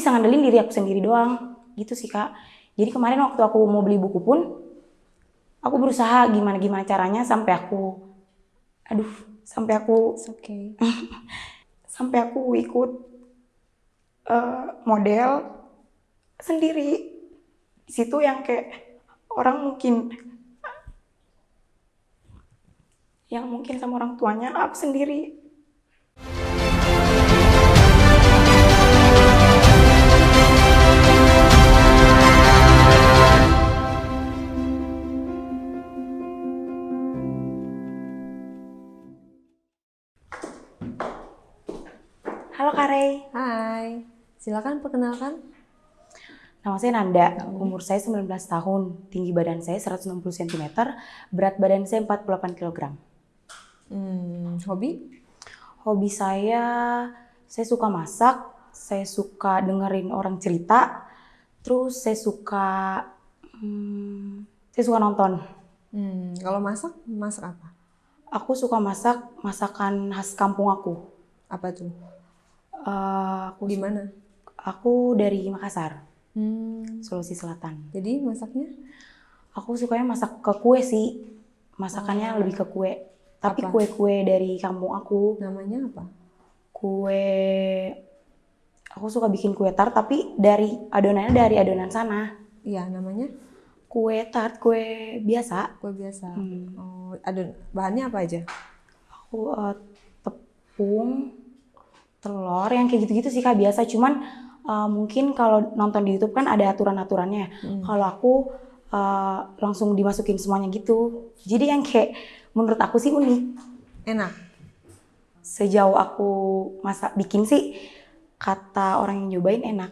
bisa ngandelin diri aku sendiri doang gitu sih Kak. Jadi kemarin waktu aku mau beli buku pun aku berusaha gimana caranya sampai aku It's okay. sampai aku ikut model sendiri. Di situ yang kayak yang mungkin sama orang tuanya, aku sendiri. Halo Kak Rey. Hai, silakan perkenalkan. Nama saya Nanda, umur saya 19 tahun, tinggi badan saya 160 cm, berat badan saya 48 kg. Hobi? Hobi saya suka masak, saya suka dengerin orang cerita, terus saya suka nonton. Kalau masak apa? Aku suka masak masakan khas kampung aku. Apa tuh? Di mana? Aku dari Makassar, Sulawesi Selatan. Jadi masaknya? Aku sukanya masak ke kue sih, masakannya lebih ke kue. Tapi kue-kue dari kampung aku. Namanya apa? Aku suka bikin kue tart, tapi adonannya dari adonan sana. Iya, namanya? Kue tart, kue biasa. Kue biasa. Oh, bahannya apa aja? Aku tepung, telur, yang kayak gitu-gitu sih Kak, biasa. Cuman mungkin kalau nonton di YouTube kan ada aturan-aturannya. Kalau aku langsung dimasukin semuanya gitu. Jadi yang kayak menurut aku sih unik. Enak? Sejauh aku bikin sih, kata orang yang nyobain enak.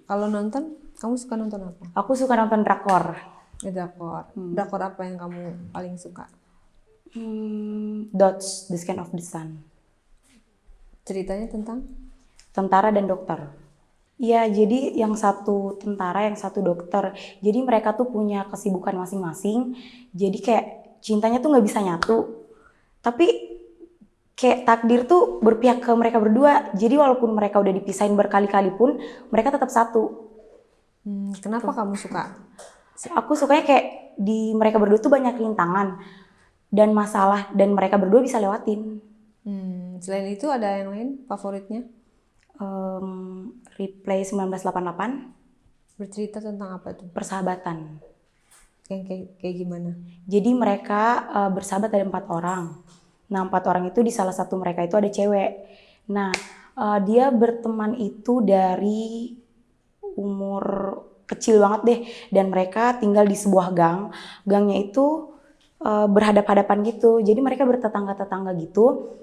Kalau nonton, kamu suka nonton apa? Aku suka nonton drakor. Drakor. Drakor apa yang kamu paling suka? Dodge, The Scan of the Sun. Ceritanya tentang? Tentara dan dokter. Iya, jadi yang satu tentara, yang satu dokter. Jadi mereka tuh punya kesibukan masing-masing. Jadi kayak cintanya tuh nggak bisa nyatu. Tapi kayak takdir tuh berpihak ke mereka berdua. Jadi walaupun mereka udah dipisahin berkali-kali pun, mereka tetap satu. Kenapa kamu suka? Aku sukanya kayak di mereka berdua tuh banyak rintangan dan masalah, dan mereka berdua bisa lewatin. Selain itu ada yang lain favoritnya? Replay 1988. Bercerita tentang apa tuh? Persahabatan. Yang kayak gimana? Jadi mereka bersahabat, ada 4 orang. Nah, 4 orang itu di salah satu mereka itu ada cewek. Nah, dia berteman itu dari umur kecil banget deh. Dan mereka tinggal di sebuah gang. Gangnya itu berhadap-hadapan gitu. Jadi mereka bertetangga-tetangga gitu.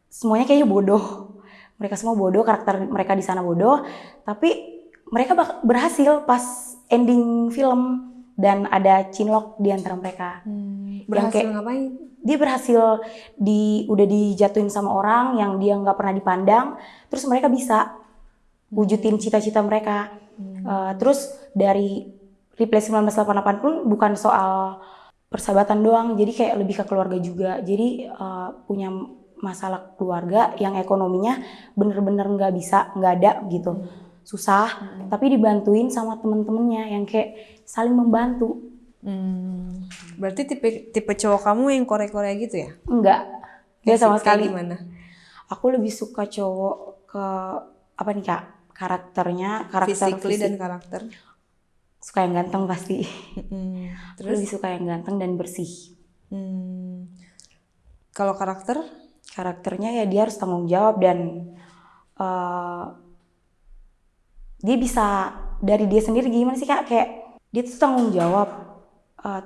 Semuanya kayaknya bodoh. Mereka semua bodoh, karakter mereka di sana bodoh. Tapi mereka berhasil pas ending film. Dan ada cinlok di antara mereka. Berhasil ngapain? Dia berhasil udah dijatuhin sama orang yang dia nggak pernah dipandang. Terus mereka bisa wujudin cita-cita mereka. Terus dari Replay 1988 pun bukan soal persahabatan doang. Jadi kayak lebih ke keluarga juga. Jadi punya masalah keluarga yang ekonominya bener-bener nggak ada gitu. Susah, tapi dibantuin sama temen-temennya yang kayak saling membantu. Berarti tipe cowok kamu yang Korea-Korea gitu ya? Enggak sama sekali. Gimana? Aku lebih suka cowok ke apa nih Kak? Karakter Physically dan karakter. Suka yang ganteng pasti. Terus? Lebih suka yang ganteng dan bersih. Kalau karakter? Karakternya ya dia harus tanggung jawab dan dia bisa dari dia sendiri. Gimana sih Kak? Kayak dia tuh tanggung jawab,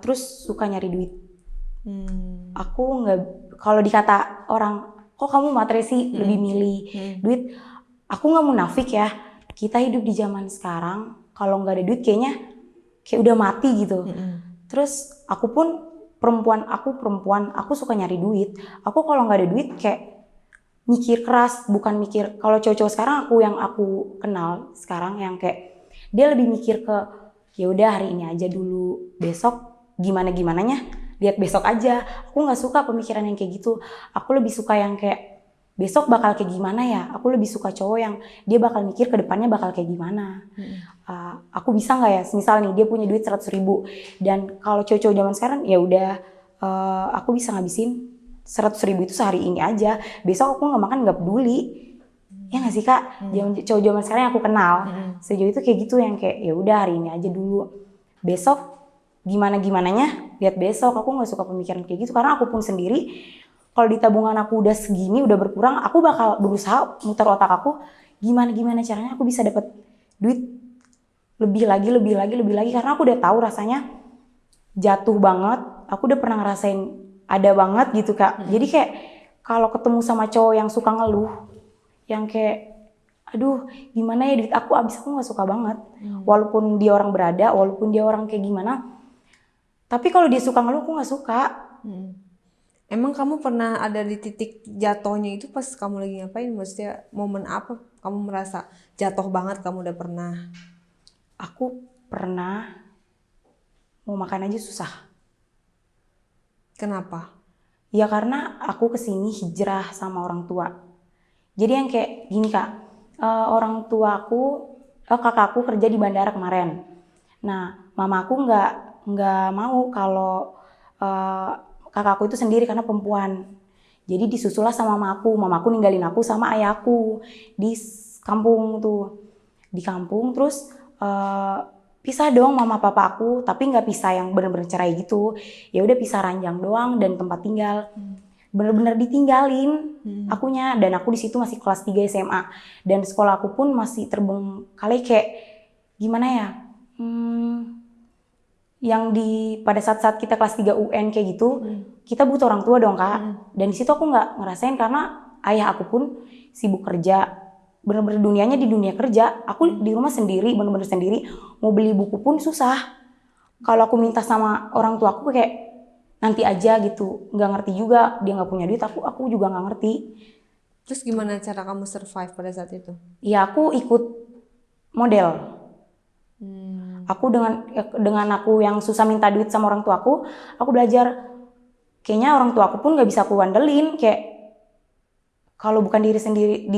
terus suka nyari duit. Aku nggak, kalau dikata orang, kok kamu matre sih lebih milih duit? Aku nggak munafik ya. Kita hidup di zaman sekarang, kalau nggak ada duit kayaknya kayak udah mati gitu. Terus aku perempuan, aku suka nyari duit. Aku kalau nggak ada duit kayak mikir keras, bukan mikir. Kalau cowok-cowok sekarang yang aku kenal sekarang yang kayak dia lebih mikir ke ya udah hari ini aja dulu, besok gimananya lihat besok aja. Aku nggak suka pemikiran yang kayak gitu. Aku lebih suka yang kayak besok bakal kayak gimana ya, aku lebih suka cowok yang dia bakal mikir ke depannya bakal kayak gimana. Aku bisa nggak ya, misal nih dia punya duit 100 ribu, dan kalau cowok-cowok zaman sekarang ya udah aku bisa ngabisin 100 ribu itu sehari ini aja, besok aku nggak makan nggak peduli. Ya nggak sih kak, cowok zaman sekarang yang aku kenal sejauh itu kayak gitu, yang kayak ya udah hari ini aja dulu, besok gimana gimananya lihat besok. Aku nggak suka pemikiran kayak gitu, karena aku pun sendiri kalau di tabungan aku udah segini, udah berkurang, aku bakal berusaha muter otak aku gimana caranya aku bisa dapat duit lebih lagi, karena aku udah tahu rasanya jatuh banget. Aku udah pernah ngerasain ada banget gitu kak. Jadi kayak kalau ketemu sama cowok yang suka ngeluh, yang kayak aduh gimana ya duit aku habis, aku nggak suka banget. Walaupun dia orang berada, walaupun dia orang kayak gimana, tapi kalau dia suka ngeluh aku nggak suka. Emang kamu pernah ada di titik jatuhnya itu pas kamu lagi ngapain? Maksudnya momen apa kamu merasa jatuh banget, kamu udah pernah? Aku pernah mau makan aja susah. Kenapa? Ya karena aku kesini hijrah sama orang tua. Jadi yang kayak gini kak, orang tua aku, kakakku kerja di bandara kemarin. Nah mamaku nggak mau kalau kakakku itu sendiri karena perempuan. Jadi disusulah sama mamaku ninggalin aku sama ayahku di kampung tuh. Di kampung terus pisah dong mama papa aku, tapi nggak pisah yang bener-bener cerai gitu. Ya udah pisah ranjang doang dan tempat tinggal. Bener-bener ditinggalin akunya, dan aku di situ masih kelas 3 SMA, dan sekolah aku pun masih terbengkalai kayak gimana ya, yang pada saat kita kelas 3 UN kayak gitu, kita butuh orang tua dong kak. Dan di situ aku nggak ngerasain karena ayah aku pun sibuk kerja, bener-bener dunianya di dunia kerja. Aku di rumah sendiri, bener-bener sendiri, mau beli buku pun susah. Kalau aku minta sama orang tua aku kayak nanti aja gitu, nggak ngerti juga, dia nggak punya duit, aku juga nggak ngerti. Terus gimana cara kamu survive pada saat itu? Ya aku ikut model. Aku dengan aku yang susah minta duit sama orang tua aku belajar. Kayaknya orang tua aku pun nggak bisa aku andelin, kayak kalau bukan diri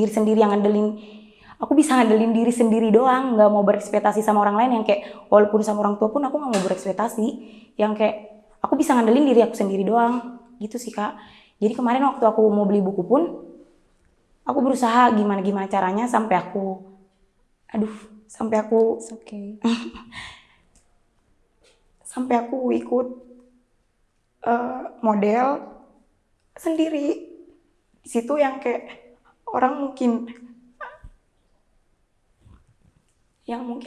sendiri yang ngandelin, aku bisa ngandelin diri sendiri doang, nggak mau berekspektasi sama orang lain. Yang kayak walaupun sama orang tua pun aku nggak mau berekspektasi, yang kayak aku bisa ngandelin diri aku sendiri doang gitu sih kak. Jadi kemarin waktu aku mau beli buku pun aku berusaha gimana caranya sampai aku sampai aku ikut model sendiri. Di situ yang kayak orang mungkin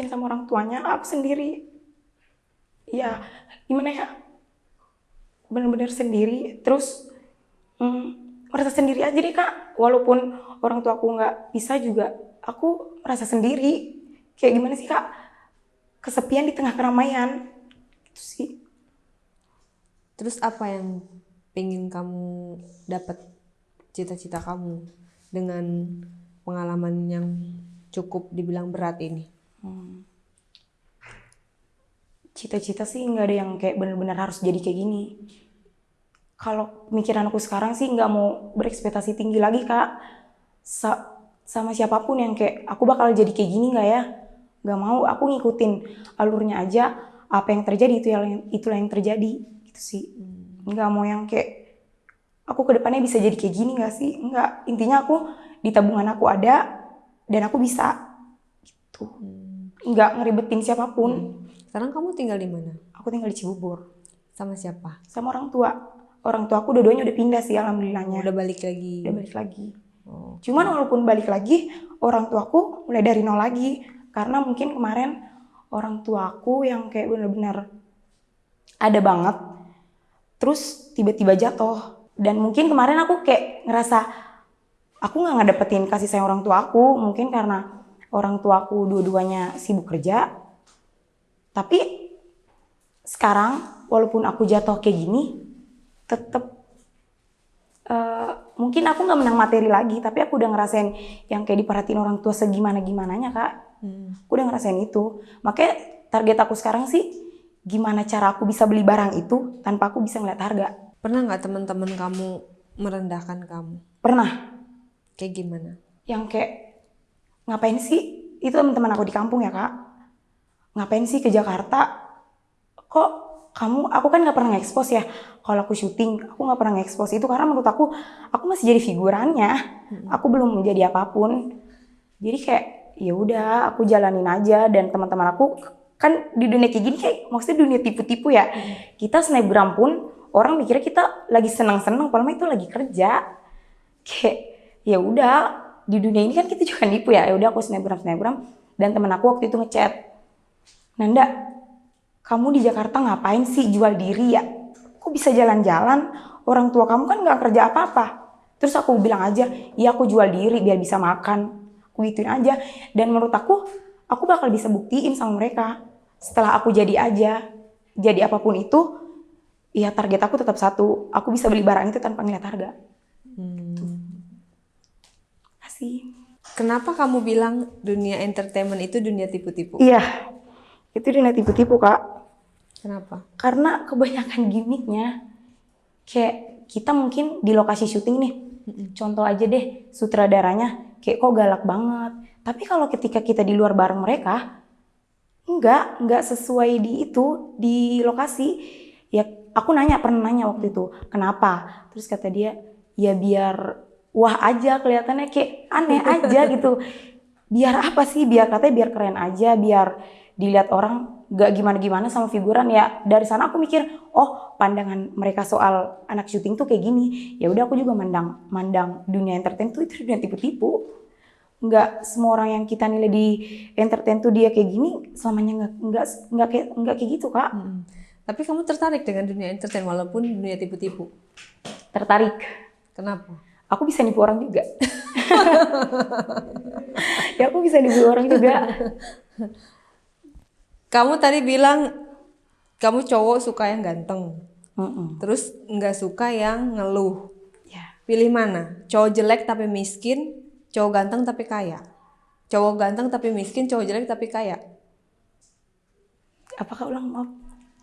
sama orang tuanya, aku sendiri ya gimana ya, bener-bener sendiri. Terus merasa sendiri aja deh kak, walaupun orang tua aku nggak bisa juga aku merasa sendiri. Kayak gimana sih kak, kesepian di tengah keramaian gitu sih. Terus apa yang pengen kamu dapat, cita-cita kamu dengan pengalaman yang cukup dibilang berat ini? Cita-cita sih nggak ada yang kayak benar-benar harus jadi kayak gini. Kalau pemikiran aku sekarang sih nggak mau berekspektasi tinggi lagi kak, sama siapapun yang kayak aku bakal jadi kayak gini nggak ya, nggak mau. Aku ngikutin alurnya aja, apa yang terjadi itulah yang terjadi gitu sih. Nggak mau yang kayak aku kedepannya bisa jadi kayak gini, nggak sih, nggak. Intinya aku di tabungan aku ada dan aku bisa gitu, nggak ngeribetin siapapun. Sekarang kamu tinggal di mana? Aku tinggal di Cibubur. Sama siapa? Sama orang tua. Orang tua aku dua-duanya udah pindah sih alhamdulillahnya. Udah balik lagi? Udah balik lagi. Oh. Cuman walaupun balik lagi, orang tuaku mulai dari nol lagi. Karena mungkin kemarin orang tuaku yang kayak bener-bener ada banget, terus tiba-tiba jatuh. Dan mungkin kemarin aku kayak ngerasa aku gak ngedapetin kasih sayang orang tua aku. Mungkin karena orang tuaku dua-duanya sibuk kerja. Tapi sekarang walaupun aku jatuh kayak gini, tetep mungkin aku nggak menang materi lagi, tapi aku udah ngerasain yang kayak diperhatiin orang tua segimana-gimananya kak. Aku udah ngerasain itu. Makanya target aku sekarang sih gimana cara aku bisa beli barang itu tanpa aku bisa ngeliat harga. Pernah nggak teman-teman kamu merendahkan kamu? Pernah. Kayak gimana? Yang kayak, ngapain sih, itu teman-teman aku di kampung ya kak, ngapain sih ke Jakarta, kok kamu, aku kan nggak pernah nge-expose ya, kalau aku syuting, aku nggak pernah nge-expose itu karena menurut aku masih jadi figurannya, aku belum menjadi apapun. Jadi kayak ya udah aku jalanin aja, dan teman-teman aku kan di dunia kayak gini kayak maksudnya dunia tipu-tipu ya. Kita snapgram pun orang mikirnya kita lagi senang-senang, padahal itu lagi kerja. Kayak ya udah di dunia ini kan kita juga nipu ya. Ya udah aku snapgram, dan teman aku waktu itu ngechat, Nanda, kamu di Jakarta ngapain sih jual diri ya? Kok bisa jalan-jalan? Orang tua kamu kan nggak kerja apa-apa. Terus aku bilang aja, iya aku jual diri biar bisa makan. Aku gituin aja. Dan menurut aku bakal bisa buktiin sama mereka. Setelah aku jadi aja, jadi apapun itu, ya target aku tetap satu. Aku bisa beli barang itu tanpa ngeliat harga. Kasih. Kenapa kamu bilang dunia entertainment itu dunia tipu-tipu? Iya, itu dunia tipu-tipu kak. Kenapa? Karena kebanyakan gimmicknya, kayak kita mungkin di lokasi syuting nih, contoh aja deh sutradaranya kayak kok galak banget. Tapi kalau ketika kita di luar bareng mereka, enggak sesuai di lokasi. Ya aku pernah nanya waktu itu, kenapa? Terus kata dia, ya biar wah aja kelihatannya kayak aneh aja gitu. Biar apa sih? Katanya biar keren aja, biar dilihat orang gak gimana-gimana sama figuran ya. Dari sana aku mikir, oh pandangan mereka soal anak syuting tuh kayak gini. Ya udah aku juga mandang dunia entertain tuh itu dunia tipu-tipu. Nggak semua orang yang kita nilai di entertain tuh dia kayak gini, selamanya nggak kayak gitu kak. Tapi kamu tertarik dengan dunia entertain walaupun dunia tipu-tipu? Tertarik. Kenapa? Aku bisa nipu orang juga. Ya aku bisa nipu orang juga. Kamu tadi bilang kamu cowok suka yang ganteng, terus nggak suka yang ngeluh. Ya. Pilih mana? Cowok jelek tapi miskin, cowok ganteng tapi kaya? Cowok ganteng tapi miskin, cowok jelek tapi kaya? Apakah ulang maaf?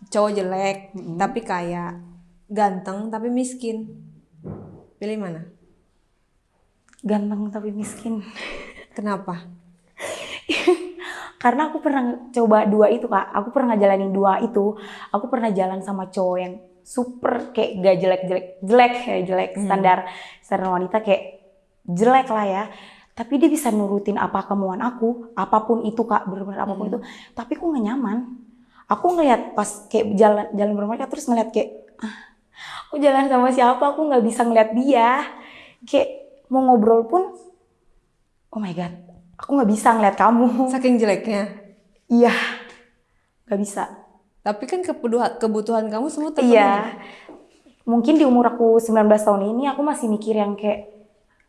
Cowok jelek tapi kaya, ganteng tapi miskin. Pilih mana? Ganteng tapi miskin. Kenapa? Karena aku pernah coba dua itu kak. Aku pernah ngejalanin dua itu. Aku pernah jalan sama cowok yang super kayak gak jelek standar wanita kayak jelek lah ya. Tapi dia bisa nurutin apa kemauan aku, apapun itu kak, bener-bener apapun itu. Tapi aku gak nyaman. Aku ngeliat pas kayak jalan bermereka terus ngeliat kayak, aku jalan sama siapa, aku gak bisa ngeliat dia. Kayak mau ngobrol pun, oh my god, aku gak bisa ngeliat kamu. Saking jeleknya? Iya, gak bisa. Tapi kan kebutuhan kamu semua terpenuhi. Iya, mungkin di umur aku 19 tahun ini aku masih mikir yang kayak,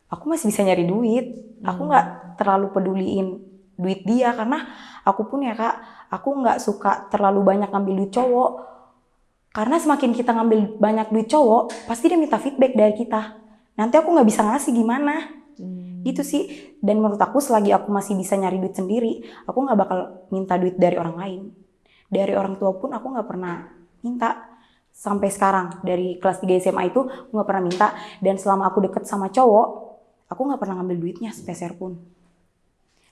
aku masih bisa nyari duit. Aku gak terlalu peduliin duit dia, karena aku pun ya kak, aku gak suka terlalu banyak ngambil duit cowok. Karena semakin kita ngambil banyak duit cowok, pasti dia minta feedback dari kita. Nanti aku gak bisa ngasih gimana. Gitu sih. Dan menurut aku selagi aku masih bisa nyari duit sendiri, aku gak bakal minta duit dari orang lain. Dari orang tua pun aku gak pernah minta. Sampai sekarang, dari kelas 3 SMA itu aku gak pernah minta. Dan selama aku deket sama cowok, aku gak pernah ngambil duitnya sepeser pun.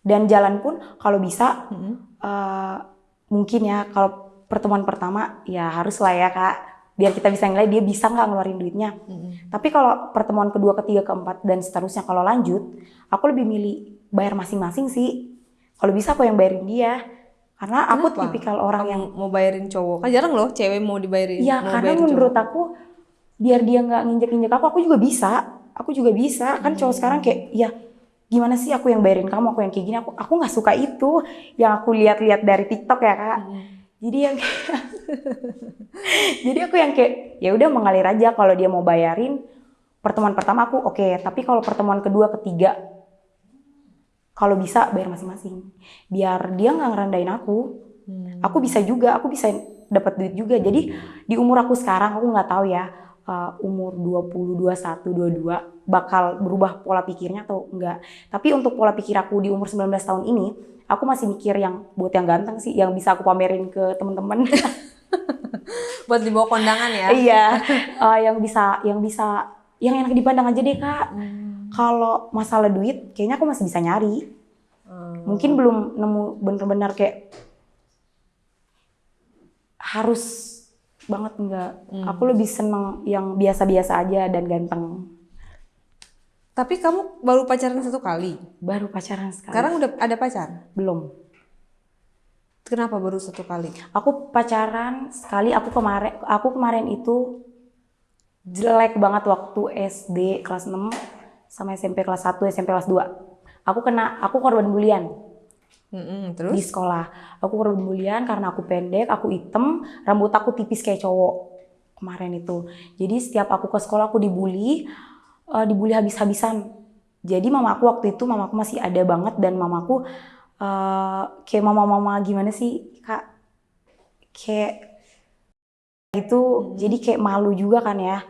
Dan jalan pun kalau bisa, mungkin ya kalau pertemuan pertama ya harus lah ya kak, biar kita bisa nilai dia bisa nggak ngeluarin duitnya. Tapi kalau pertemuan kedua, ketiga, keempat dan seterusnya kalau lanjut, aku lebih milih bayar masing-masing sih. Kalau bisa aku yang bayarin dia, karena aku tipikal orang yang mau bayarin cowok. Kan jarang loh cewek mau dibayarin. Iya, karena menurut aku biar dia nggak nginjek-nginjek aku juga bisa. Aku juga bisa. Kan cowok sekarang kayak, ya gimana sih aku yang bayarin kamu, aku yang kayak gini. Aku nggak suka itu yang aku lihat-lihat dari TikTok ya kak. Jadi yang jadi aku yang kayak ya udah mengalir aja. Kalau dia mau bayarin pertemuan pertama aku oke. Tapi kalau pertemuan kedua, ketiga, kalau bisa bayar masing-masing. Biar dia nggak ngerendahin aku. Aku bisa juga, aku bisa dapat duit juga. Jadi di umur aku sekarang aku nggak tahu ya umur 20, 21, 22 bakal berubah pola pikirnya atau enggak. Tapi untuk pola pikir aku di umur 19 tahun ini, aku masih mikir yang buat yang ganteng sih, yang bisa aku pamerin ke teman-teman. Buat dibawa kondangan ya? Iya, yang enak dipandang aja deh kak. Kalau masalah duit, kayaknya aku masih bisa nyari. Mungkin belum nemu bener-bener kayak harus banget, enggak. Aku lebih seneng yang biasa-biasa aja dan ganteng. Tapi kamu baru pacaran 1 kali? Baru pacaran sekali. Sekarang udah ada pacar? Belum. Kenapa baru 1 kali? Aku pacaran sekali, aku kemarin itu jelek banget waktu SD kelas 6 sama SMP kelas 1, SMP kelas 2. Aku korban bulian. Terus? Di sekolah. Aku korban bulian karena aku pendek, aku hitam, rambut aku tipis kayak cowok kemarin itu. Jadi setiap aku ke sekolah aku dibully habis-habisan. Jadi mamaku waktu itu, mamaku masih ada banget dan mamaku kayak mama-mama gimana sih Kak? Kayak gitu, jadi kayak malu juga kan ya.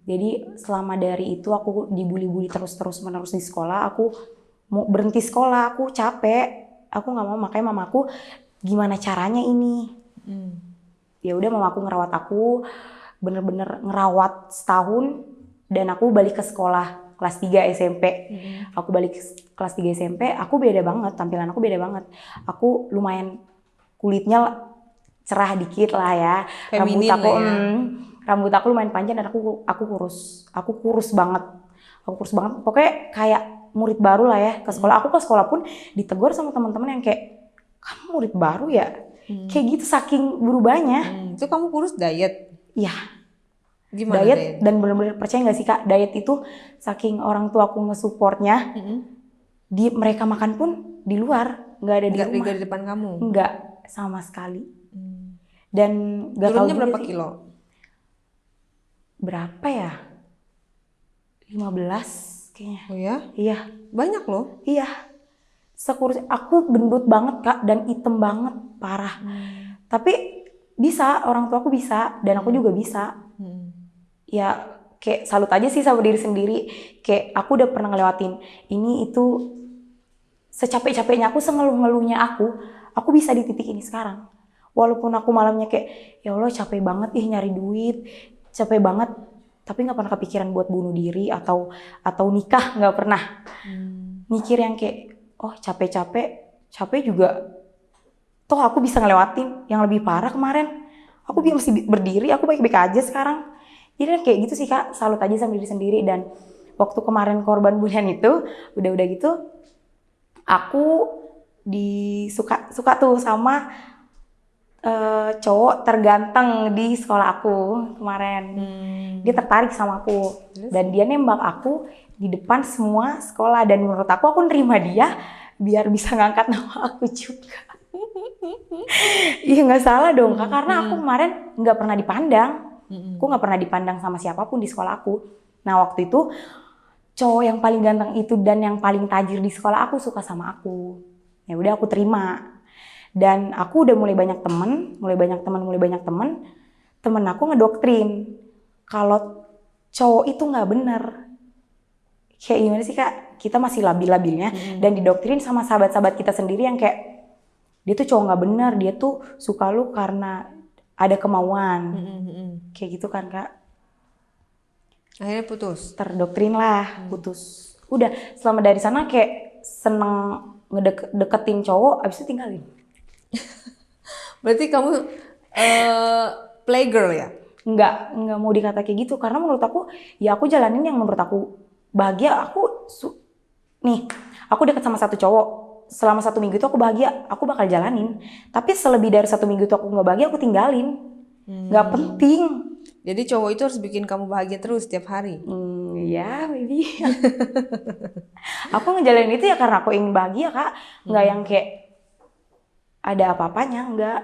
Jadi selama dari itu aku dibully-bully terus-menerus di sekolah. Aku mau berhenti sekolah, aku capek. Aku nggak mau, makanya mamaku gimana caranya ini. Ya udah mamaku ngerawat aku, bener-bener ngerawat setahun dan aku balik ke sekolah kelas 3 SMP. Aku balik kelas 3 SMP, aku beda banget, tampilan aku beda banget. Aku lumayan kulitnya cerah dikit lah ya. Feminin Rambut aku lumayan panjang dan aku kurus. Aku kurus banget. Pokoknya kayak murid baru lah ya ke sekolah. Aku ke sekolah pun ditegur sama teman-teman yang kayak, kamu murid baru ya? Kayak gitu saking berubahnya. Itu kamu kurus diet? Iya. Gimana diet? Dan benar-benar percaya nggak sih Kak, diet itu saking orang tua aku nge-supportnya, mereka makan pun di luar, nggak ada di rumah. Nggak di depan kamu? Nggak, sama sekali. Dan nggak tahu turunnya berapa sih, kilo? Berapa ya? 15 kayaknya. Oh ya? Iya. Banyak loh. Iya. Sekurus aku gendut banget Kak dan hitam banget, parah. Tapi bisa, orang tua aku bisa dan aku juga bisa. Ya kayak salut aja sih sama diri sendiri. Kayak aku udah pernah ngelewatin ini itu, secapek-capeknya aku, sengeluh-ngeluhnya aku bisa di titik ini sekarang. Walaupun aku malamnya kayak, ya Allah capek banget nyari duit, capek banget, tapi nggak pernah kepikiran buat bunuh diri atau nikah, nggak pernah. Mikir yang kayak, oh capek juga, toh aku bisa ngelewatin yang lebih parah kemarin. Aku masih berdiri, aku baik-baik aja sekarang. Jadi kayak gitu sih Kak, salut aja sama diri sendiri. Dan waktu kemarin korban bulian itu, udah gitu, aku suka tuh sama cowok terganteng di sekolah aku kemarin. Dia tertarik sama aku dan dia nembak aku di depan semua sekolah, dan menurut aku nerima dia biar bisa ngangkat nama aku juga. Iya nggak salah dong Kak, karena aku kemarin nggak pernah dipandang. Aku nggak pernah dipandang sama siapapun di sekolah aku. Nah waktu itu cowok yang paling ganteng itu dan yang paling tajir di sekolah aku suka sama aku. Ya udah aku terima. Dan aku udah mulai banyak temen. Temen aku ngedoktrin kalau cowok itu nggak bener. Kayak gimana sih Kak? Kita masih labil-labilnya dan didoktrin sama sahabat-sahabat kita sendiri yang kayak, dia tuh cowok nggak bener, dia tuh suka lu karena ada kemauan. Kayak gitu kan Kak. Akhirnya putus? Terdoktrin lah, putus. Udah, selama dari sana kayak seneng ngedeketin cowok, abis itu tinggalin. Berarti kamu playgirl ya? Enggak mau dikata kayak gitu, karena menurut aku, ya aku jalanin yang menurut aku bahagia. Aku deket sama satu cowok, selama 1 minggu itu aku bahagia, aku bakal jalanin. Tapi selebih dari 1 minggu itu aku nggak bahagia, aku tinggalin. Nggak penting. Jadi cowok itu harus bikin kamu bahagia terus setiap hari? Ya, maybe. Aku ngejalanin itu ya karena aku ingin bahagia Kak. Nggak yang kayak ada apa-apanya, nggak.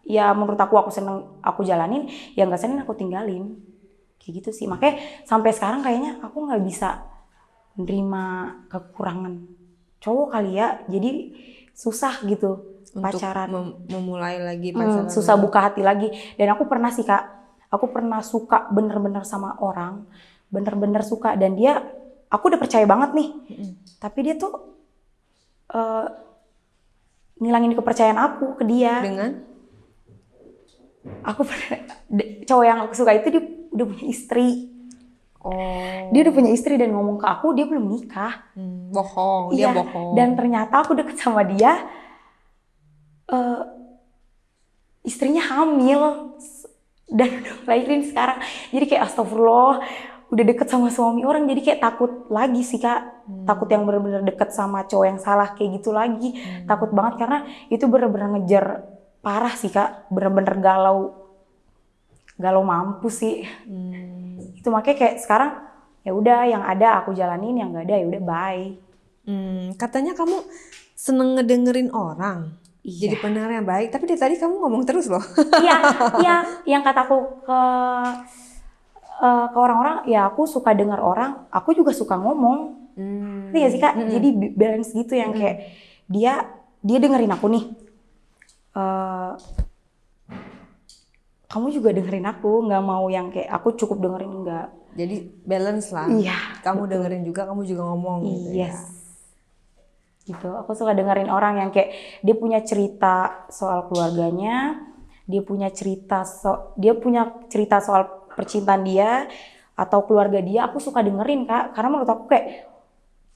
Ya menurut aku seneng, aku jalanin. Ya nggak seneng, aku tinggalin. Kayak gitu sih. Makanya sampai sekarang kayaknya aku nggak bisa menerima kekurangan cowok kali ya. Jadi susah gitu pacaran. Untuk memulai lagi pacaran. Susah buka hati lagi. Dan aku pernah sih Kak, aku pernah suka bener-bener sama orang. Bener-bener suka. Dan dia, aku udah percaya banget nih. Tapi dia tuh ngilangin kepercayaan aku ke dia. Dengan? Cowok yang aku suka itu dia udah punya istri. Oh. Dia udah punya istri dan ngomong ke aku dia belum nikah. Bohong, Iya, dia bohong. dan ternyata aku deket sama dia, istrinya hamil dan udah ngelahirin sekarang. Jadi kayak astagfirullah, udah deket sama suami orang, jadi kayak takut lagi sih Kak. Takut yang bener-bener deket sama cowok yang salah kayak gitu lagi. Takut banget karena itu bener-bener ngejar parah sih Kak, bener-bener galau mampus sih. Itu makanya kayak sekarang ya udah yang ada aku jalanin, yang nggak ada ya udah bye. Katanya kamu seneng ngedengerin orang, Iya. jadi pendengar yang baik. Tapi dari tadi kamu ngomong terus loh. Iya, yang kataku ke orang-orang, ya aku suka dengar orang, aku juga suka ngomong. Ngerti gak sih Kak? Jadi balance gitu yang kayak dia dengerin aku nih. Kamu juga dengerin aku, nggak mau yang kayak aku cukup dengerin, enggak. Jadi balance lah. Iya, Kamu dengerin juga, kamu juga ngomong. Gitu Yes. ya. Gitu. Aku suka dengerin orang yang kayak dia punya cerita soal keluarganya, dia punya cerita soal percintaan dia atau keluarga dia. Aku suka dengerin Kak, karena menurut aku kayak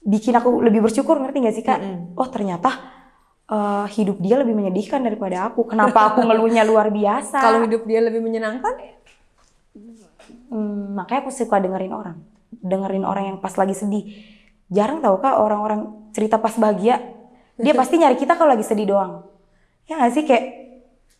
bikin aku lebih bersyukur, ngerti gak sih Kak? Oh ternyata hidup dia lebih menyedihkan daripada aku. Kenapa aku ngeluhnya luar biasa? Kalau hidup dia lebih menyenangkan? Makanya aku suka dengerin orang yang pas lagi sedih. Jarang tau Kak orang-orang cerita pas bahagia. Dia pasti nyari kita kalau lagi sedih doang. Ya gak sih kayak,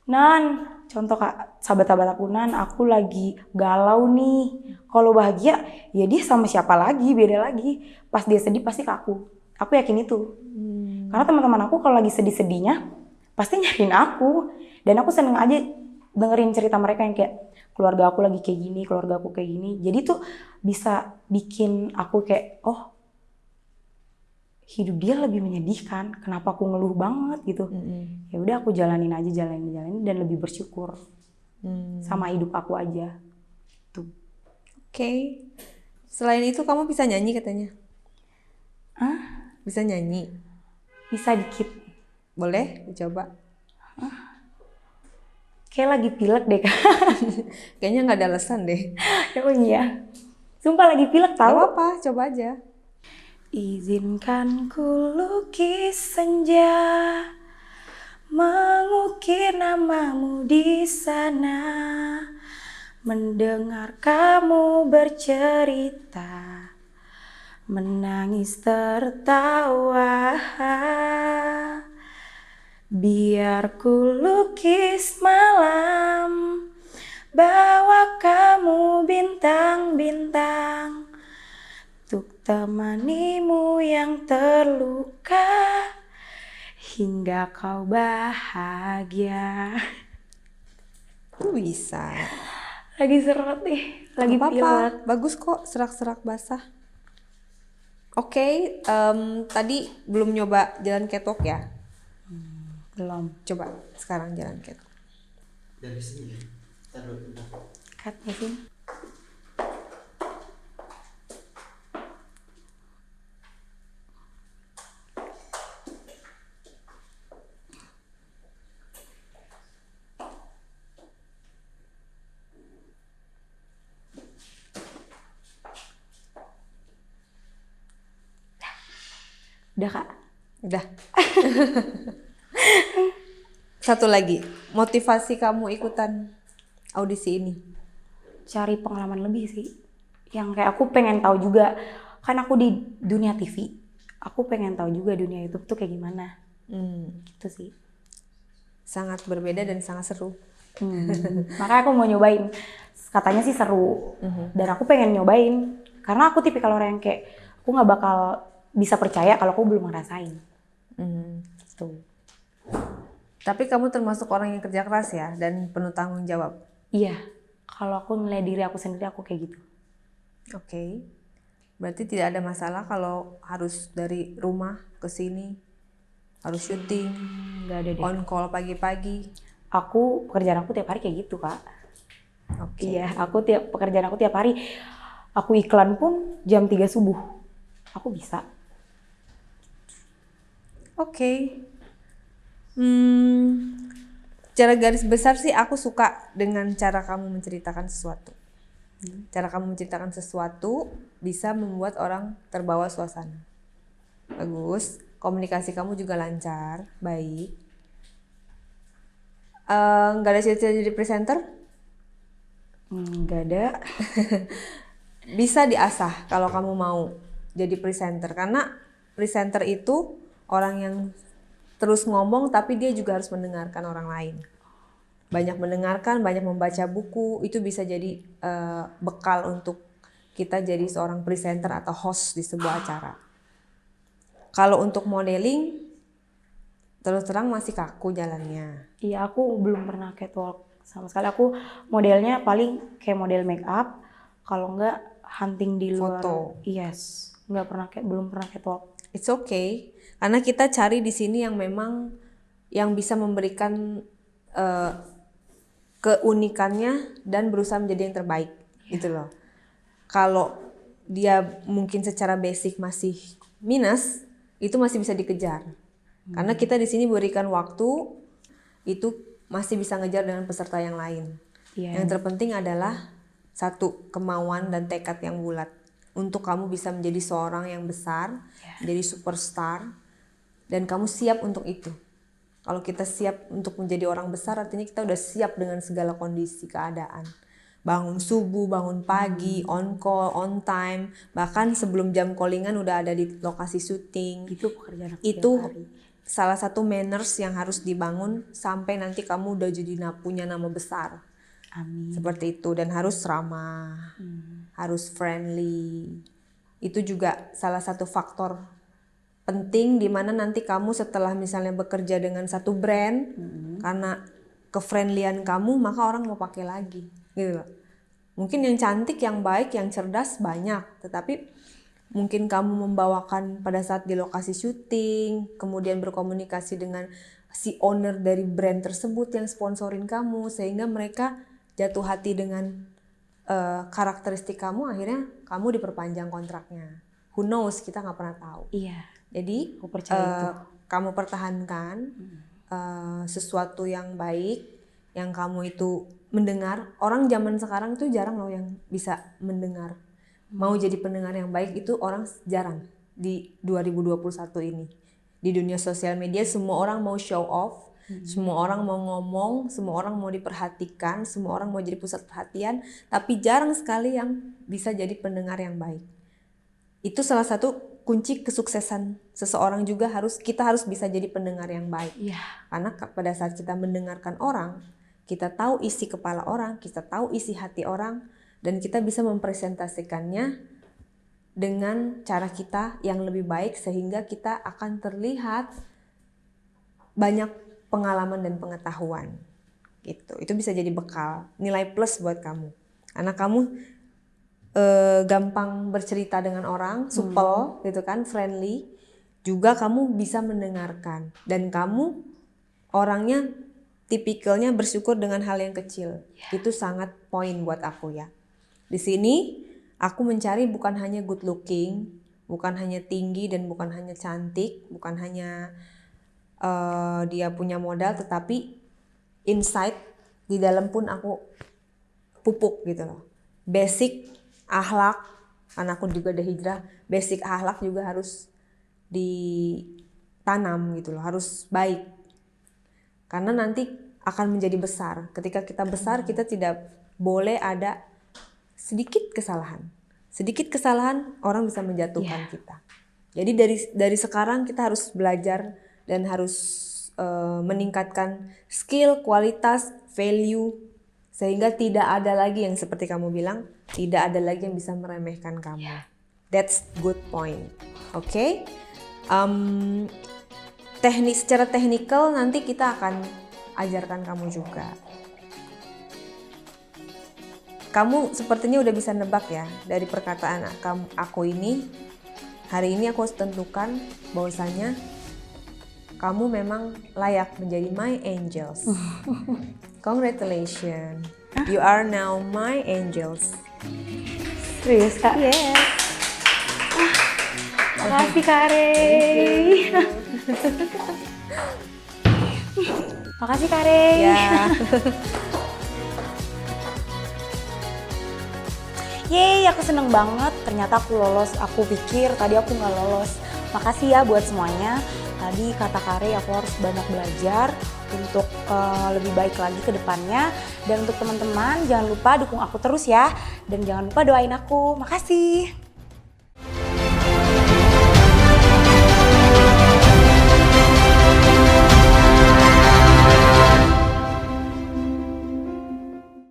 Nan, contoh Kak, sahabat-sahabat aku, Nan, aku lagi galau nih. Kalau bahagia, ya dia sama siapa lagi, beda lagi. Pas dia sedih pasti ke aku. Aku yakin itu. Karena teman-teman aku kalau lagi sedih-sedihnya, pasti nyariin aku. Dan aku seneng aja dengerin cerita mereka yang kayak, keluarga aku lagi kayak gini, keluarga aku kayak gini. Jadi tuh bisa bikin aku kayak, oh hidup dia lebih menyedihkan. Kenapa aku ngeluh banget gitu? Ya udah aku jalanin dan lebih bersyukur sama hidup aku aja. Tuh. Oke. Selain itu kamu bisa nyanyi katanya? Bisa nyanyi? Bisa dikit. Boleh dicoba? Kayak lagi pilek deh Kak. Kayaknya nggak ada alasan deh. Oh iya. Sumpah lagi pilek tau. Gak apa-apa, coba aja. Izinkan ku lukis senja, mengukir namamu di sana, mendengar kamu bercerita, menangis tertawa. Biar ku lukis malam, bawa kamu bintang-bintang, untuk temanimu yang terluka hingga kau bahagia. Bisa. Lagi seret nih, lagi Gak apa-apa, pilek. bagus kok serak-serak basah. Oke, tadi belum nyoba jalan catwalk ya? Belum. Coba sekarang jalan catwalk. Dari sini taruh udah. Katnya sih. Udah Kak. Udah. Satu lagi, motivasi kamu ikutan audisi ini? Cari pengalaman lebih sih. Yang kayak aku pengen tahu juga, kan aku di dunia TV. Aku pengen tahu juga dunia YouTube tuh kayak gimana. Gitu sih. Sangat berbeda dan sangat seru. Makanya aku mau nyobain. Katanya sih seru. Dan aku pengen nyobain. Karena aku tipikal orang yang kayak, aku gak bakal bisa percaya kalau aku belum ngerasain. Gitu. Tapi kamu termasuk orang yang kerja keras ya dan penuh tanggung jawab. Iya, kalau aku nilai diri aku sendiri aku kayak gitu. Oke. Berarti tidak ada masalah kalau harus dari rumah ke sini, harus syuting, Nggak ada deh. on call pagi-pagi. Pekerjaan aku tiap hari kayak gitu Kak. Oke. Iya, pekerjaan aku tiap hari. Aku iklan pun jam 3 subuh. Aku bisa. Oke. Secara garis besar sih aku suka dengan cara kamu menceritakan sesuatu. Cara kamu menceritakan sesuatu bisa membuat orang terbawa suasana. Bagus. Komunikasi kamu juga lancar, baik. Nggak ada cita-cita jadi presenter? Nggak ada. Bisa diasah kalau kamu mau jadi presenter. Karena presenter itu orang yang terus ngomong tapi dia juga harus mendengarkan orang lain. Banyak mendengarkan, banyak membaca buku, itu bisa jadi bekal untuk kita jadi seorang presenter atau host di sebuah acara. Kalau untuk modeling, terus terang masih kaku jalannya. Iya, aku belum pernah catwalk sama sekali. Aku modelnya paling kayak model make up, kalau enggak hunting di luar. Foto. Yes, nggak pernah belum pernah catwalk. It's okay, karena kita cari di sini yang memang yang bisa memberikan keunikannya dan berusaha menjadi yang terbaik, gitu loh. Kalau dia mungkin secara basic masih minus, itu masih bisa dikejar. Karena kita di sini berikan waktu, itu masih bisa ngejar dengan peserta yang lain. Yang terpenting adalah satu, kemauan dan tekad yang bulat untuk kamu bisa menjadi seorang yang besar, menjadi superstar, dan kamu siap untuk itu. Kalau kita siap untuk menjadi orang besar, artinya kita udah siap dengan segala kondisi keadaan. Bangun subuh, bangun pagi, on call, on time, bahkan sebelum jam callingan udah ada di lokasi syuting. Itu pekerjaan aku Itu tiap hari. salah satu manners yang harus dibangun sampai nanti kamu udah jadi punya nama besar. Amin. Seperti itu, dan harus ramah, harus friendly. Itu juga salah satu faktor penting di mana nanti kamu setelah misalnya bekerja dengan satu brand, karena kefriendlyan kamu, maka orang mau pakai lagi, gitu loh. Mungkin yang cantik, yang baik, yang cerdas banyak, tetapi mungkin kamu membawakan pada saat di lokasi syuting, kemudian berkomunikasi dengan si owner dari brand tersebut yang sponsorin kamu, sehingga mereka jatuh hati dengan karakteristik kamu, akhirnya kamu diperpanjang kontraknya. Who knows, kita nggak pernah tahu. Iya. Jadi Aku percaya itu. kamu pertahankan sesuatu yang baik, yang kamu itu mendengar. Orang zaman sekarang tuh jarang loh yang bisa mendengar. Mau jadi pendengar yang baik itu orang jarang di 2021 ini. Di dunia sosial media semua orang mau show off, semua orang mau ngomong, semua orang mau diperhatikan, semua orang mau jadi pusat perhatian, tapi jarang sekali yang bisa jadi pendengar yang baik. Itu salah satu kunci kesuksesan seseorang juga, kita harus bisa jadi pendengar yang baik. Iya. Karena pada saat kita mendengarkan orang, kita tahu isi kepala orang, kita tahu isi hati orang, dan kita bisa mempresentasikannya dengan cara kita yang lebih baik, sehingga kita akan terlihat banyak pengalaman dan pengetahuan. Gitu. Itu bisa jadi bekal, nilai plus buat kamu. Karena kamu gampang bercerita dengan orang, supel gitu kan, friendly. Juga kamu bisa mendengarkan, dan kamu orangnya tipikalnya bersyukur dengan hal yang kecil. Itu sangat poin buat aku ya. Di sini aku mencari bukan hanya good looking, bukan hanya tinggi dan bukan hanya cantik, bukan hanya dia punya modal, tetapi insight di dalam pun aku pupuk gitu loh. Basic akhlak, karena aku juga ada hijrah, basic akhlak juga harus ditanam gitu loh, harus baik. Karena nanti akan menjadi besar. Ketika kita besar, kita tidak boleh ada sedikit kesalahan. Sedikit kesalahan orang bisa menjatuhkan kita. Jadi dari sekarang kita harus belajar dan harus meningkatkan skill, kualitas, value, sehingga tidak ada lagi yang seperti kamu bilang, tidak ada lagi yang bisa meremehkan kamu. That's good point. Oke? Secara teknikal nanti kita akan ajarkan kamu juga. Kamu sepertinya udah bisa nebak ya dari perkataan aku ini. Hari ini aku harus tentukan bahwasanya kamu memang layak menjadi my angels. Congratulations, you are now my angels. Serius Kak? Yes. Makasih Kak Rey. Makasih Kak Rey. Ya. Yeay, aku seneng banget. Ternyata aku lolos. Aku pikir tadi aku nggak lolos. Makasih ya buat semuanya. Tadi kata Kare aku harus banyak belajar untuk lebih baik lagi ke depannya. Dan untuk teman-teman jangan lupa dukung aku terus ya. Dan jangan lupa doain aku. Makasih.